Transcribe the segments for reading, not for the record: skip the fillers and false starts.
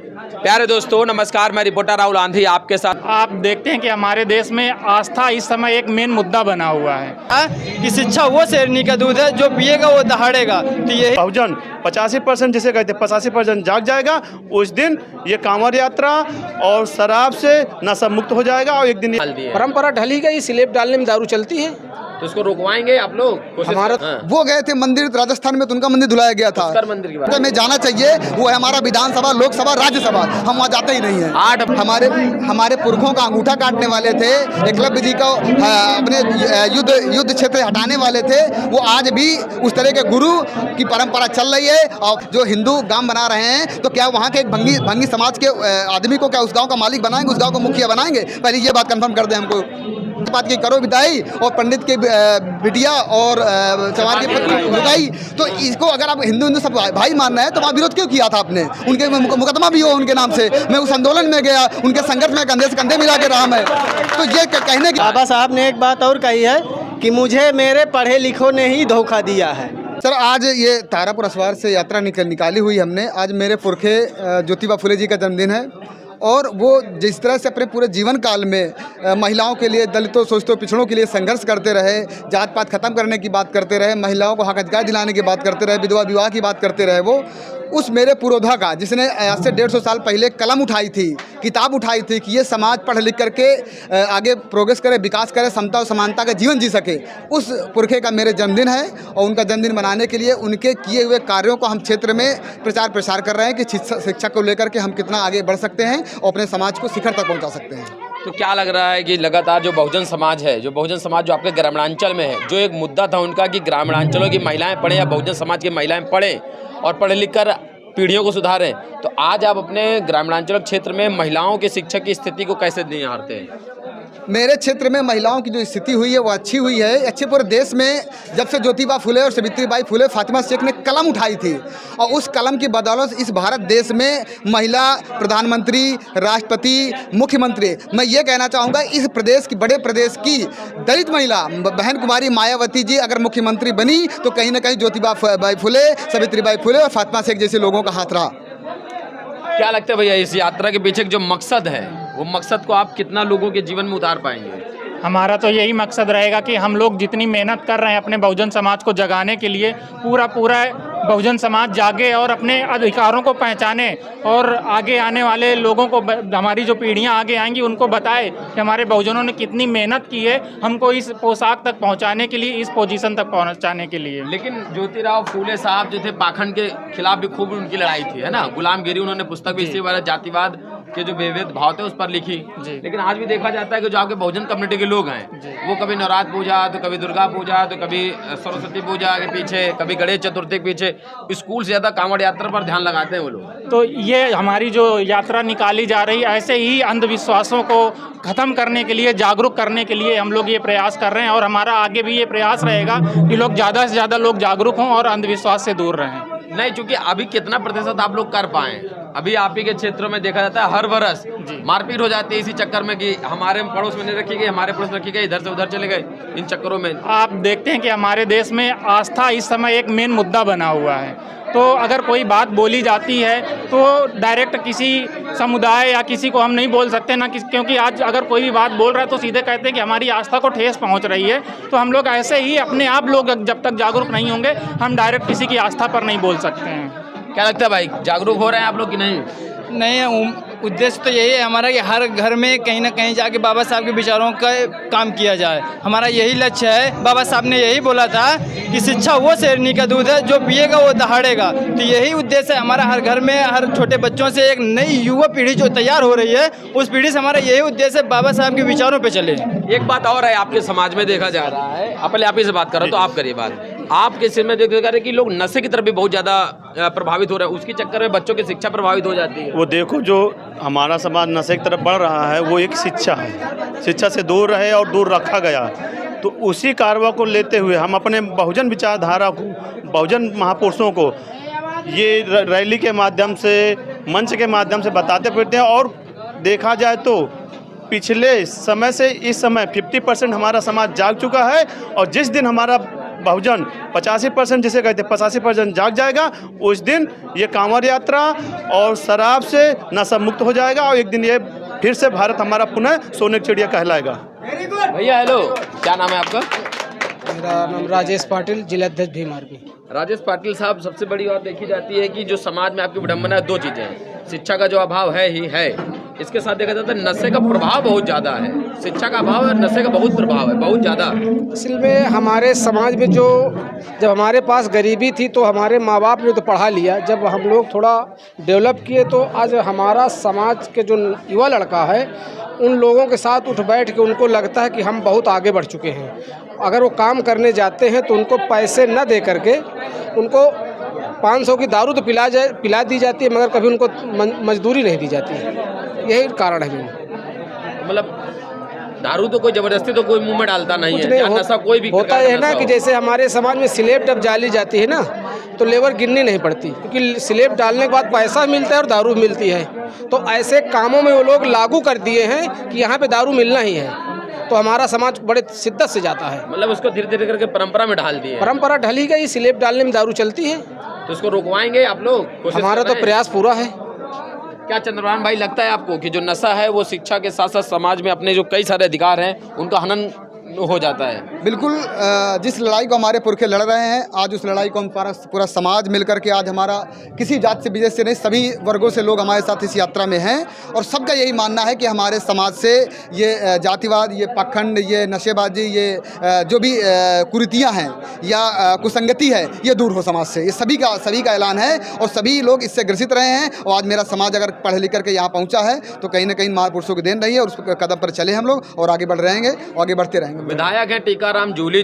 प्यारे दोस्तों नमस्कार, मैं रिपोर्टर राहुल आंधी आपके साथ। आप देखते हैं कि हमारे देश में आस्था इस समय एक मेन मुद्दा बना हुआ है कि शिक्षा वो शेरनी का दूध है जो पिएगा वो दहाड़ेगा। तो यही बहुजन 85% जिसे कहते हैं 85% जाग जाएगा उस दिन ये कांवड़ यात्रा और शराब से नशा मुक्त हो जाएगा। और एक दिन परंपरा ढली गई, स्लेब डालने में दारू चलती है, तो इसको रुकवाएंगे आप लोग? हमारा वो गए थे मंदिर राजस्थान में, तो उनका मंदिर धुलाया गया था। मंदिर की बात हमें जाना चाहिए, वो है हमारा विधानसभा, लोकसभा, राज्यसभा, हम वहाँ जाते ही नहीं हैं। हमारे पुरखों का अंगूठा काटने वाले थे, एकलव्य जी को अपने युद्ध क्षेत्र हटाने वाले थे, वो आज भी उस तरह के गुरु की परंपरा चल रही है। और जो हिंदू गांव बना रहे हैं, तो क्या वहाँ के एक भंगी समाज के आदमी को क्या उस गाँव का मालिक बनाएंगे, उस गाँव को मुखिया बनाएंगे? पहले ये बात कंफर्म कर दें हमको। बात की करो विदाई और पंडित के बिटिया और चमार की विदाई, तो इसको अगर आप हिंदू सब भाई मानना है तो वहाँ विरोध क्यों किया था आपने? उनके मुकदमा भी हो उनके नाम से, मैं उस आंदोलन में गया, उनके संघर्ष में कंधे से कंधे मिला के रहा मैं। तो ये कहने की बाबा साहब ने एक बात और कही है कि मुझे मेरे पढ़े लिखों ने ही धोखा दिया है। सर, आज ये तारापुर असवार से यात्रा निकाली हुई हमने। आज मेरे पुरखे ज्योतिबा फुले जी का जन्मदिन है और वो जिस तरह से अपने पूरे जीवन काल में महिलाओं के लिए, दलितों, शोषितों, पिछड़ों के लिए संघर्ष करते रहे, जात पात खत्म करने की बात करते रहे, महिलाओं को हक अधिकार दिलाने की बात करते रहे, विधवा विवाह की बात करते रहे, वो उस मेरे पुरोधा का जिसने आज से 150 साल पहले कलम उठाई थी, किताब उठाई थी कि ये समाज पढ़ लिख करके आगे प्रोग्रेस करे, विकास करे, समता और समानता का जीवन जी सके, उस पुरखे का मेरे जन्मदिन है। और उनका जन्मदिन मनाने के लिए उनके किए हुए कार्यों को हम क्षेत्र में प्रचार प्रसार कर रहे हैं कि शिक्षा को लेकर के हम कितना आगे बढ़ सकते हैं और अपने समाज को शिखर तक पहुंचा सकते हैं। तो क्या लग रहा है कि लगातार जो बहुजन समाज है, जो आपके ग्रामीणांचल में है, जो एक मुद्दा था उनका कि ग्रामीणांचलों की महिलाएं पढ़ें या बहुजन समाज की महिलाएं पढ़ें और पढ़ लिख कर पीढ़ियों को सुधारें, तो आज आप अपने ग्रामीणांचल क्षेत्र में महिलाओं की शिक्षा की स्थिति को कैसे निहारते हैं? मेरे क्षेत्र में महिलाओं की जो स्थिति हुई है वो अच्छी हुई है। अच्छे पूरे देश में जब से ज्योतिबा फुले और सावित्रीबाई फुले, फातिमा शेख ने कलम उठाई थी और उस कलम की बदौलत इस भारत देश में महिला प्रधानमंत्री, राष्ट्रपति, मुख्यमंत्री, मैं ये कहना चाहूँगा इस प्रदेश की, बड़े प्रदेश की दलित महिला बहन कुमारी मायावती जी अगर मुख्यमंत्री बनी तो कहीं ना कहीं ज्योतिबा फुले, सावित्रीबाई फुले और फातिमा शेख जैसे लोगों का हाथ रहा। क्या लगता है भैया, इस यात्रा के पीछे जो मकसद है, वो मकसद को आप कितना लोगों के जीवन में उतार पाएंगे? हमारा तो यही मकसद रहेगा कि हम लोग जितनी मेहनत कर रहे हैं अपने बहुजन समाज को जगाने के लिए, पूरा बहुजन समाज जागे और अपने अधिकारों को पहचाने और आगे आने वाले लोगों को, हमारी जो पीढ़ियां आगे आएंगी उनको बताए कि हमारे बहुजनों ने कितनी मेहनत की है हमको इस पोशाक तक पहुंचाने के लिए, इस पोजीशन तक पहुंचाने के लिए। लेकिन ज्योतिराव फूले साहब जो थे, पाखंड के खिलाफ भी खूब उनकी लड़ाई थी, है ना? गुलामगिरी, उन्होंने पुस्तक भी इसी बारे जातिवाद के जो विविध भाव थे उस पर लिखी। लेकिन आज भी देखा जाता है कि जो आपके बहुजन कम्युनिटी के लोग हैं वो कभी नवरात्र पूजा, तो कभी दुर्गा पूजा, तो कभी सरस्वती पूजा के पीछे, कभी गणेश चतुर्थी के पीछे, स्कूल से ज़्यादा कांवड़ यात्रा पर ध्यान लगाते हैं वो लोग। तो ये हमारी जो यात्रा निकाली जा रही है, ऐसे ही अंधविश्वासों को ख़त्म करने के लिए, जागरूक करने के लिए हम लोग ये प्रयास कर रहे हैं और हमारा आगे भी ये प्रयास रहेगा कि लोग ज़्यादा से ज़्यादा लोग जागरूक हों और अंधविश्वास से दूर रहें। नहीं, चूंकि अभी कितना प्रतिशत आप लोग कर पाए? अभी आप ही के क्षेत्रों में देखा जाता है हर वर्ष मारपीट हो जाती है इसी चक्कर में कि हमारे पड़ोस में नहीं रखी गई, हमारे पड़ोस में रखी गई, इधर से उधर चले गए, इन चक्करों में। आप देखते हैं कि हमारे देश में आस्था इस समय एक मेन मुद्दा बना हुआ है। तो अगर कोई बात बोली जाती है तो डायरेक्ट किसी समुदाय या किसी को हम नहीं बोल सकते ना, क्योंकि आज अगर कोई भी बात बोल रहा है तो सीधे कहते हैं कि हमारी आस्था को ठेस पहुंच रही है। तो हम लोग ऐसे ही अपने आप लोग जब तक जागरूक नहीं होंगे हम डायरेक्ट किसी की आस्था पर नहीं बोल सकते हैं। क्या लगता है भाई, जागरूक हो रहे हैं आप लोग कि नहीं? नहीं, उद्देश्य तो यही है हमारा कि हर घर में कहीं ना कहीं जाके बाबा साहब के विचारों का काम किया जाए। हमारा यही लक्ष्य है। बाबा साहब ने यही बोला था कि शिक्षा वो शेरनी का दूध है जो पिएगा वो दहाड़ेगा। तो यही उद्देश्य है हमारा। हर घर में, हर छोटे बच्चों से एक नई युवा पीढ़ी जो तैयार हो रही है, उस पीढ़ी से हमारा यही उद्देश्य है बाबा साहब के विचारों पर चले। एक बात और है, आपके समाज में देखा जा रहा है, पहले आप ही से बात करो तो आप करिए बात। आपके सिर में देखा जा रहा है कि लोग नशे की तरफ भी बहुत ज़्यादा प्रभावित हो रहे हैं, उसके चक्कर में बच्चों की शिक्षा प्रभावित हो जाती है। वो देखो, जो हमारा समाज नशे की तरफ बढ़ रहा है वो एक शिक्षा है, शिक्षा से दूर रहे और दूर रखा गया। तो उसी कार्रवाई को लेते हुए हम अपने बहुजन विचारधारा को, बहुजन महापुरुषों को ये रैली के माध्यम से, मंच के माध्यम से बताते फिरते हैं। और देखा जाए तो पिछले समय से इस समय 50% हमारा समाज जाग चुका है। और जिस दिन हमारा बहुजन 85% जिसे कहते हैं 85% जाग जाएगा, उस दिन ये कांवड़ यात्रा और शराब से नशा मुक्त हो जाएगा और एक दिन ये फिर से भारत हमारा पुनः सोने की चिड़िया कहलाएगा। भैया हेलो, क्या नाम है आपका? मेरा नाम राजेश पाटिल, जिलाध्यक्ष भीम आर्मी। राजेश पाटिल साहब, सबसे बड़ी बात देखी जाती है कि जो समाज में आपकी विडंबना है, दो चीज़ें हैं। शिक्षा का जो अभाव है ही है, इसके साथ देखा जाता है नशे का प्रभाव बहुत ज़्यादा है। शिक्षा का अभाव है, नशे का बहुत प्रभाव है, बहुत ज़्यादा। असल में हमारे समाज में जो जब हमारे पास गरीबी थी तो हमारे माँ बाप ने तो पढ़ा लिया, जब हम लोग थोड़ा डेवलप किए तो आज हमारा समाज के जो युवा लड़का है उन लोगों के साथ उठ बैठ के उनको लगता है कि हम बहुत आगे बढ़ चुके हैं। अगर वो काम करने जाते हैं तो उनको पैसे न दे करके उनको 500 की दारू तो पिला दी जाती है, मगर कभी उनको मजदूरी नहीं दी जाती है। यही कारण है। मतलब दारू तो कोई जबरदस्ती तो कोई मुंह में डालता नहीं है, या नशा कोई भी होता है ना कि जैसे हमारे समाज में स्लेब जब डाली जाती है ना तो लेबर गिननी नहीं पड़ती, क्योंकि स्लेब डालने के बाद पैसा मिलता है और दारू मिलती है। तो ऐसे कामों में वो लोग लागू कर दिए हैं कि यहाँ पे दारू मिलना ही है, तो हमारा समाज बड़े शिद्दत से जाता है। मतलब उसको धीरे धीरे करके परंपरा में ढाल दिए। परंपरा ढली गई, स्लेब डालने में दारू चलती है, तो इसको रुकवाएंगे आप लोग? हमारा तो प्रयास पूरा है। क्या चंद्रभान भाई लगता है आपको कि जो नशा है वो शिक्षा के साथ साथ समाज में अपने जो कई सारे अधिकार हैं उनका हनन हो जाता है? बिल्कुल, जिस लड़ाई को हमारे पुरखे लड़ रहे हैं, आज उस लड़ाई को हम पूरा समाज मिलकर के आज हमारा किसी जात से विदेश से नहीं, सभी वर्गों से लोग हमारे साथ इस यात्रा में हैं और सबका यही मानना है कि हमारे समाज से ये जातिवाद, ये पाखंड, ये नशेबाजी, ये जो भी कुरीतियाँ हैं या कुसंगति है, ये दूर हो समाज से। ये सभी का ऐलान है और सभी लोग इससे ग्रसित रहे हैं। और आज मेरा समाज अगर पढ़ लिख करके यहाँ पहुँचा है तो कहीं ना कहीं महापुरुषों की देन रही है और उस कदम पर चले हम लोग और आगे बढ़ रहेंगे, आगे बढ़ते रहेंगे। विधायक हैं टीकाराम जूली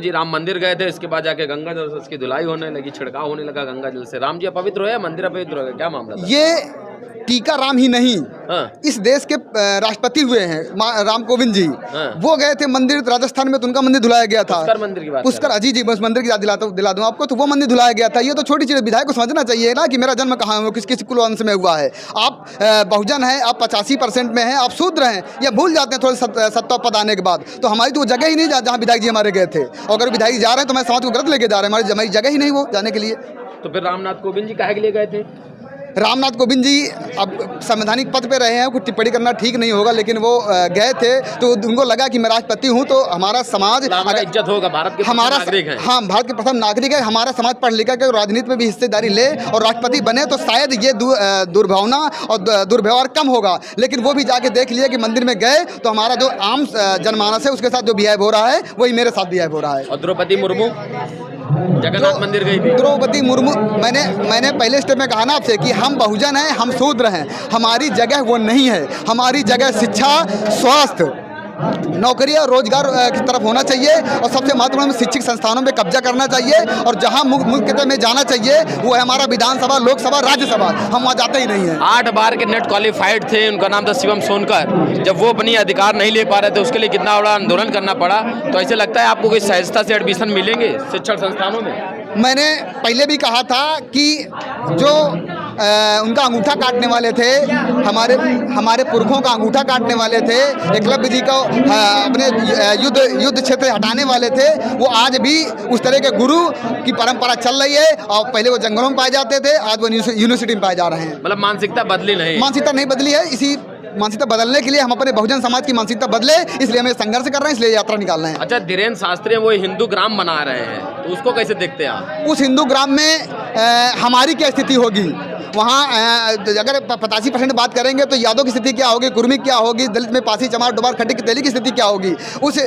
जी राम मंदिर गए थे, इसके बाद जाके गंगा जल से उसकी धुलाई होने लगी, छिड़काव होने लगा गंगा जल से। राम जी अपवित्र हुए, मंदिर अपवित्र हो गया, क्या मामला था? ये टीकाराम ही नहीं, इस देश के राष्ट्रपति हुए हैं राम कोविंद जी, वो गए थे मंदिर राजस्थान में, तो उनका मंदिर धुलाया गया था। पुष्कर मंदिर की बात, पुष्कर अजी जी, बस मंदिर की याद दिला दूं आपको, तो वो मंदिर धुलाया गया था। ये तो छोटी चीज़, विधायक को समझना चाहिए ना कि मेरा जन्म कहाँ है, किस कुल वंश में हुआ है। आप बहुजन हैं, आप 85% में हैं, आप शूद्र हैं, या भूल जाते हैं थोड़े सत्ता पद आने के बाद। तो हमारी तो वो जगह ही नहीं जहाँ विधायक जी हमारे गए थे, और अगर विधायक जा रहे हैं तो मैं समाज को गलत लेके जा रहे हैं, हमारी जगह ही नहीं वो जाने के लिए। तो फिर रामनाथ कोविंद जी काहे के लिए गए थे? रामनाथ कोविंद जी अब संवैधानिक पद पे रहे हैं, कुछ टिप्पणी करना ठीक नहीं होगा, लेकिन वो गए थे तो उनको लगा कि मैं राष्ट्रपति हूँ तो हमारा समाज अगर इज्जत होगा, भारत के हमारा नागरिक हैं। हाँ, भारत के प्रथम नागरिक है, हमारा समाज पढ़ लिखा के राजनीति में भी हिस्सेदारी ले और राष्ट्रपति बने तो शायद ये दुर्भावना और दुर्व्यवहार कम होगा। लेकिन वो भी जाके देख लिया कि मंदिर में गए तो हमारा जो आम जनमानस है उसके साथ जो बिहेव हो रहा है वही मेरे साथ बिहेव हो रहा है। और द्रौपदी मुर्मू जगन्नाथ मंदिर गई थी। द्रौपदी मुर्मू, मैंने पहले स्टेप में कहा ना आपसे कि हम बहुजन हैं, हम शूद्र हैं, हमारी जगह वो नहीं है। हमारी जगह शिक्षा, स्वास्थ्य, नौकरी और रोजगार की तरफ होना चाहिए और सबसे महत्वपूर्ण शिक्षित संस्थानों में कब्जा करना चाहिए और जहां मुख्यतः में जाना चाहिए वो है हमारा विधानसभा, लोकसभा, राज्यसभा। हम वहाँ जाते ही नहीं हैं। 8 बार के नेट क्वालिफाइड थे, उनका नाम था शिवम सोनकर। जब वो अपनी अधिकार नहीं ले पा रहे थे, उसके लिए कितना बड़ा आंदोलन करना पड़ा। तो ऐसे लगता है आपको कोई सहजता से एडमिशन मिलेंगे शिक्षण संस्थानों में? मैंने पहले भी कहा था कि जो उनका अंगूठा काटने वाले थे, हमारे पुरखों का अंगूठा काटने वाले थे, एकलव्य जी को अपने युद्ध क्षेत्र हटाने वाले थे, वो आज भी उस तरह के गुरु की परंपरा चल रही है। और पहले वो जंगलों में पाए जाते थे, आज वो यूनिवर्सिटी में पाए जा रहे हैं। मतलब मानसिकता बदली नहीं? मानसिकता नहीं बदली है। इसी मानसिकता बदलने के लिए हम अपने बहुजन समाज की मानसिकता बदले, इसलिए हमें संघर्ष कर रहे हैं, इसलिए यात्रा निकाल रहे हैं। अच्छा, धीरेन्द्र शास्त्री वो हिंदू ग्राम बना रहे हैं, तो उसको कैसे देखते हैं आप? उस हिंदू ग्राम में हमारी क्या स्थिति होगी? वहाँ अगर 85% बात करेंगे तो यादव की स्थिति क्या होगी, कुर्मी क्या होगी, दलित में पासी, चमार, डोबार, खट्टी की तेली की स्थिति क्या होगी? उस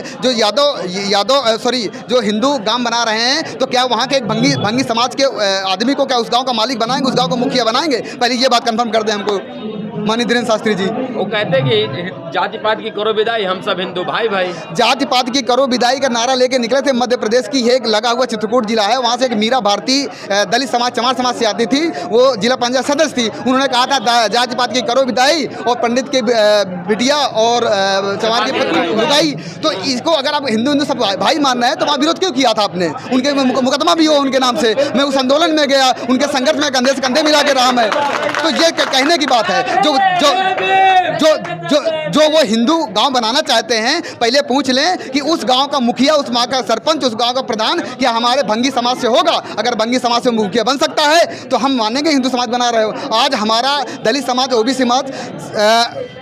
जो हिंदू ग्राम बना रहे हैं तो क्या वहाँ के एक भंगी समाज के आदमी को क्या उस गांव का मालिक बनाएंगे, उस गांव को मुखिया बनाएंगे? पहले ये बात कंफर्म कर दें हमको माननीय धीरेन्द्र शास्त्री जी। वो कहते हैं कि जाति पात की करो विदाई, हम सब हिंदू भाई भाई। जाति पात की करो विदाई का नारा लेके निकले थे। मध्य प्रदेश की एक लगा हुआ चित्रकूट जिला है, वहाँ से एक मीरा भारती दलित समाज, चमार समाज से आती थी, वो जिला पंचायत सदस्य थी। उन्होंने कहा था जाति पात की करो विदाई और पंडित के बिटिया और चमार की विदाई। तो इसको अगर आप हिंदू सब भाई मानना है तो वहाँ विरोध क्यों किया था आपने? उनके मुकदमा भी हो उनके नाम से। मैं उस आंदोलन में गया, उनके संघर्ष में कंधे से कंधे मिला के रहा मैं। तो ये कहने की बात है। जो जो जो जो जो वो हिंदू गांव बनाना चाहते हैं, पहले पूछ लें कि उस गांव का मुखिया, उस गांव का सरपंच, उस गांव का प्रधान क्या हमारे भंगी समाज से होगा? अगर भंगी समाज से मुखिया बन सकता है तो हम मानेंगे हिंदू समाज बना रहे हो। आज हमारा दलित समाज, ओबीसी समाज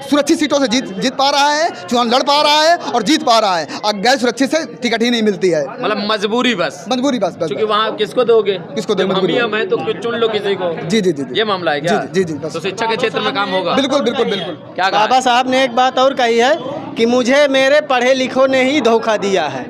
सुरक्षित सीटों से जीत पा रहा है, चुनाव लड़ पा रहा है और जीत पा रहा है। और गैर सुरक्षित से टिकट ही नहीं मिलती है, मतलब मजबूरी बस बस क्योंकि वहाँ किसको दोगे? किसको दोगे? हम ही हम हैं तो चुन लो किसी को। जी जी जी ये मामला है क्या? जी जी बस। तो शिक्षा के क्षेत्र में काम होगा। बिल्कुल बिल्कुल बिल्कुल। क्या कहा? बाबा साहब ने एक बात और कही है कि मुझे मेरे पढ़े लिखों ने ही धोखा दिया है।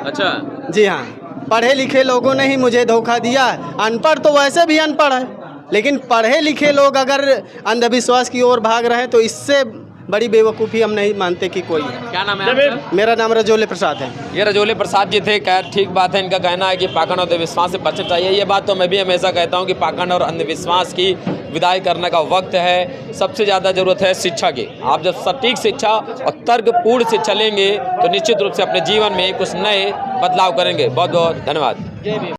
अच्छा, जी हाँ, पढ़े लिखे लोगों ने ही मुझे धोखा दिया है। अनपढ़ तो वैसे भी अनपढ़ है, लेकिन पढ़े लिखे लोग अगर अंधविश्वास की ओर भाग रहे हैं तो इससे बड़ी बेवकूफ़ी हम नहीं मानते कि कोई है। क्या नाम है आपका? मेरा नाम रजोले प्रसाद है। ये रजोले प्रसाद जी थे। खैर ठीक बात है, इनका कहना है कि पाखंड और अंधविश्वास से बचना चाहिए। ये बात तो मैं भी हमेशा कहता हूँ कि पाखंड और अंधविश्वास की विदाई करने का वक्त है। सबसे ज़्यादा ज़रूरत है शिक्षा की। आप जब सटीक शिक्षा और तर्कपूर्ण शिक्षा लेंगे तो निश्चित रूप से अपने जीवन में कुछ नए बदलाव करेंगे। बहुत बहुत धन्यवाद।